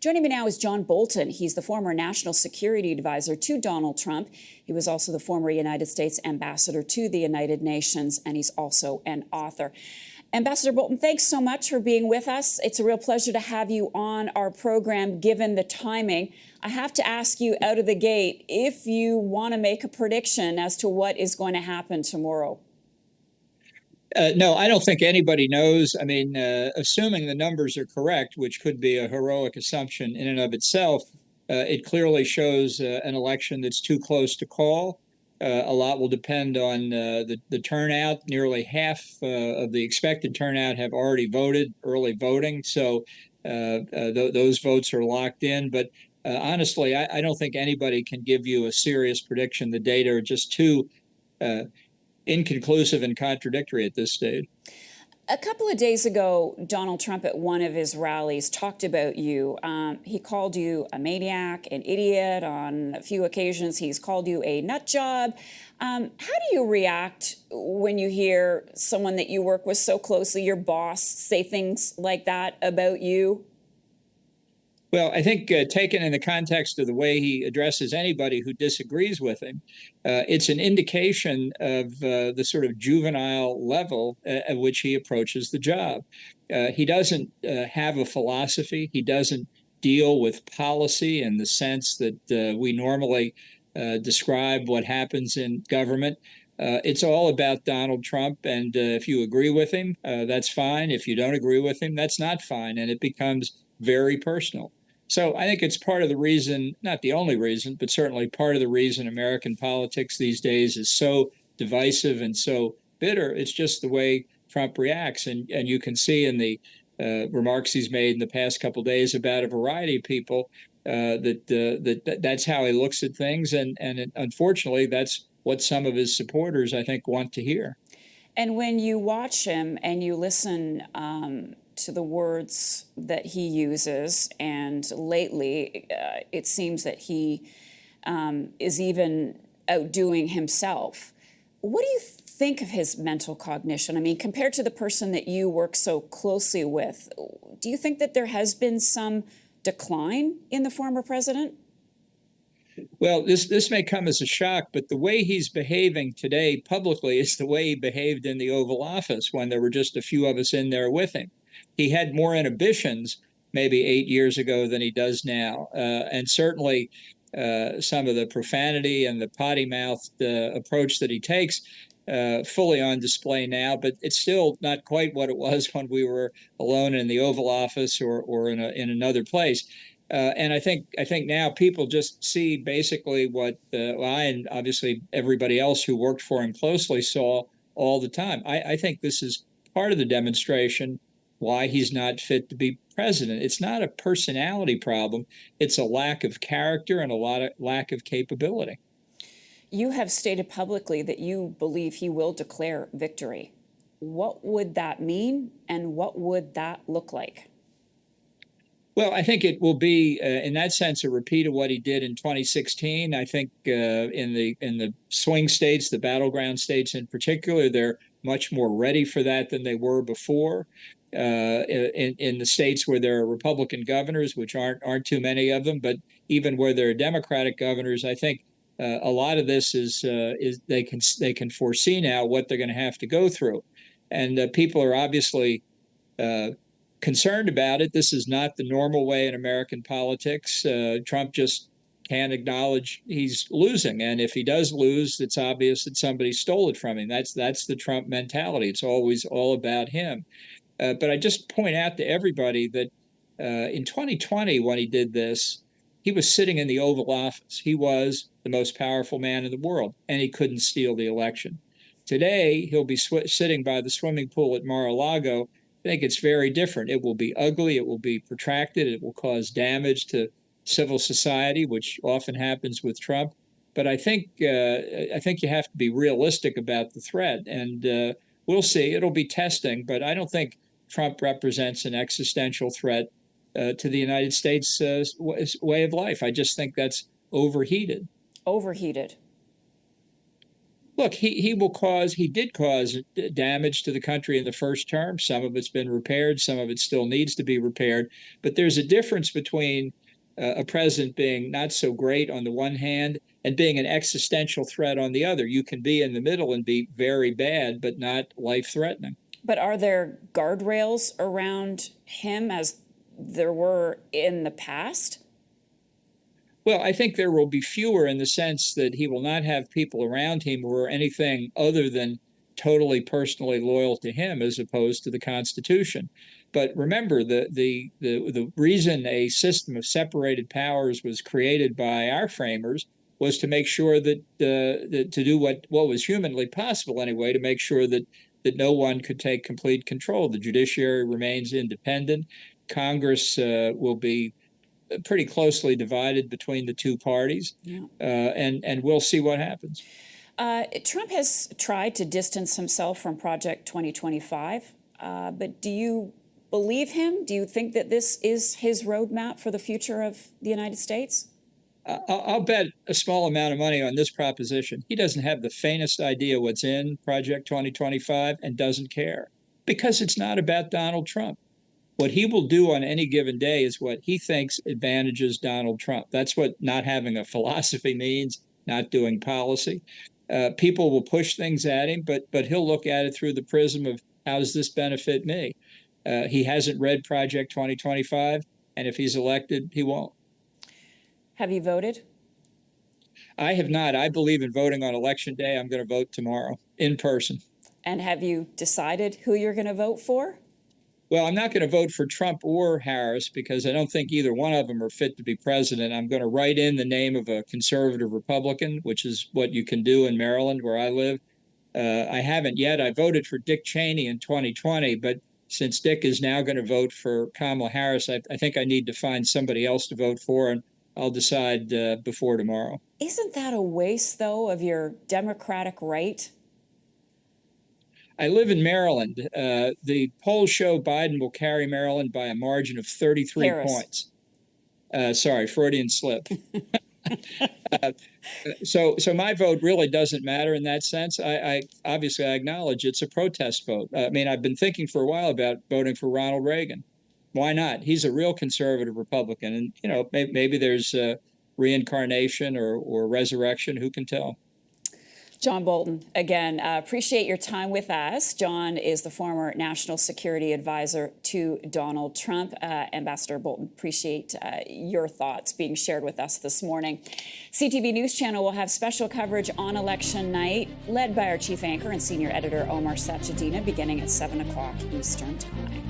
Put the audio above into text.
Joining me now is John Bolton. He's the former national security advisor to Donald Trump. He was also the former United States ambassador to the United Nations, and he's also an author. Ambassador Bolton, thanks so much for being with us. It's a real pleasure to have you on our program, given the timing. I have to ask you out of the gate if you want to make a prediction as to what is going to happen tomorrow. No, I don't think anybody knows. I mean, assuming the numbers are correct, which could be a heroic assumption in and of itself, it clearly shows an election that's too close to call. A lot will depend on the turnout. Nearly half of the expected turnout have already voted, early voting. So those votes are locked in. But honestly, I don't think anybody can give you a serious prediction. The data are just too inconclusive and contradictory at this stage. A couple of days ago, Donald Trump at one of his rallies talked about you. He called you a maniac, an idiot. On a few occasions, he's called you a nut job. How do you react when you hear someone that you work with so closely, your boss, say things like that about you? Well, I think taken in the context of the way he addresses anybody who disagrees with him, it's an indication of the sort of juvenile level at which he approaches the job. He doesn't have a philosophy. He doesn't deal with policy in the sense that we normally describe what happens in government. It's all about Donald Trump, and if you agree with him, that's fine. If you don't agree with him, that's not fine, and it becomes very personal. So I think it's part of the reason, not the only reason, but certainly part of the reason American politics these days is so divisive and so bitter. It's just the way Trump reacts. And you can see in the remarks he's made in the past couple of days about a variety of people that's how he looks at things. And unfortunately, that's what some of his supporters, I think, want to hear. And when you watch him and you listen to the words that he uses, and lately it seems that he is even outdoing himself. What do you think of his mental cognition? I mean, compared to the person that you work so closely with, do you think that there has been some decline in the former president? Well, this may come as a shock, but the way he's behaving today publicly is the way he behaved in the Oval Office when there were just a few of us in there with him. He had more inhibitions maybe 8 years ago than he does now. And certainly some of the profanity and the potty-mouthed approach that he takes fully on display now, but it's still not quite what it was when we were alone in the Oval Office or in another place. And I think now people just see basically what I and obviously everybody else who worked for him closely saw all the time. I think this is part of the demonstration why he's not fit to be president. It's not a personality problem. It's a lack of character and a lack of capability. You have stated publicly that you believe he will declare victory. What would that mean, and what would that look like? Well, I think it will be, in that sense, a repeat of what he did in 2016. I think in the swing states, the battleground states in particular, they're much more ready for that than they were before. In the states where there are Republican governors, which aren't too many of them, but even where there are Democratic governors, I think a lot of this is they can foresee now what they're going to have to go through, and people are obviously concerned about it. This is not the normal way in American politics. Trump just can't acknowledge he's losing, and if he does lose, it's obvious that somebody stole it from him. That's the Trump mentality. It's always all about him. But I just point out to everybody that in 2020, when he did this, he was sitting in the Oval Office. He was the most powerful man in the world, and he couldn't steal the election. Today, he'll be sitting by the swimming pool at Mar-a-Lago. I think it's very different. It will be ugly. It will be protracted. It will cause damage to civil society, which often happens with Trump. But I think you have to be realistic about the threat, and we'll see. It'll be testing, but I don't think Trump represents an existential threat to the United States way of life. I just think that's overheated. Overheated. Look, he did cause damage to the country in the first term. Some of it's been repaired, some of it still needs to be repaired. But there's a difference between a president being not so great on the one hand and being an existential threat on the other. You can be in the middle and be very bad, but not life-threatening. But are there guardrails around him as there were in the past? Well, I think there will be fewer in the sense that he will not have people around him who are anything other than totally personally loyal to him as opposed to the Constitution. But remember, the reason a system of separated powers was created by our framers was to make sure that to do what was humanly possible anyway, to make sure that no one could take complete control. The judiciary remains independent. Congress will be pretty closely divided between the two parties, Yeah. And we'll see what happens. Trump has tried to distance himself from Project 2025, but do you believe him? Do you think that this is his roadmap for the future of the United States? I'll bet a small amount of money on this proposition. He doesn't have the faintest idea what's in Project 2025 and doesn't care because it's not about Donald Trump. What he will do on any given day is what he thinks advantages Donald Trump. That's what not having a philosophy means, not doing policy. People will push things at him, but he'll look at it through the prism of how does this benefit me? He hasn't read Project 2025, and if he's elected, he won't. Have you voted? I have not. I believe in voting on Election Day. I'm going to vote tomorrow in person. And have you decided who you're going to vote for? Well, I'm not going to vote for Trump or Harris because I don't think either one of them are fit to be president. I'm going to write in the name of a conservative Republican, which is what you can do in Maryland, where I live. I haven't yet. I voted for Dick Cheney in 2020, but since Dick is now going to vote for Kamala Harris, I think I need to find somebody else to vote for, and I'll decide before tomorrow. Isn't that a waste, though, of your democratic right? I live in Maryland. The polls show Biden will carry Maryland by a margin of 33 points. Sorry, Freudian slip. So my vote really doesn't matter in that sense. I obviously I acknowledge it's a protest vote. I mean, I've been thinking for a while about voting for Ronald Reagan. Why not? He's a real conservative Republican, and maybe there's reincarnation or resurrection. Who can tell? John Bolton, again, appreciate your time with us. John is the former national security advisor to Donald Trump. Ambassador Bolton, appreciate your thoughts being shared with us this morning. CTV News Channel will have special coverage on election night, led by our chief anchor and senior editor, Omar Sachedina, beginning at 7 o'clock Eastern Time.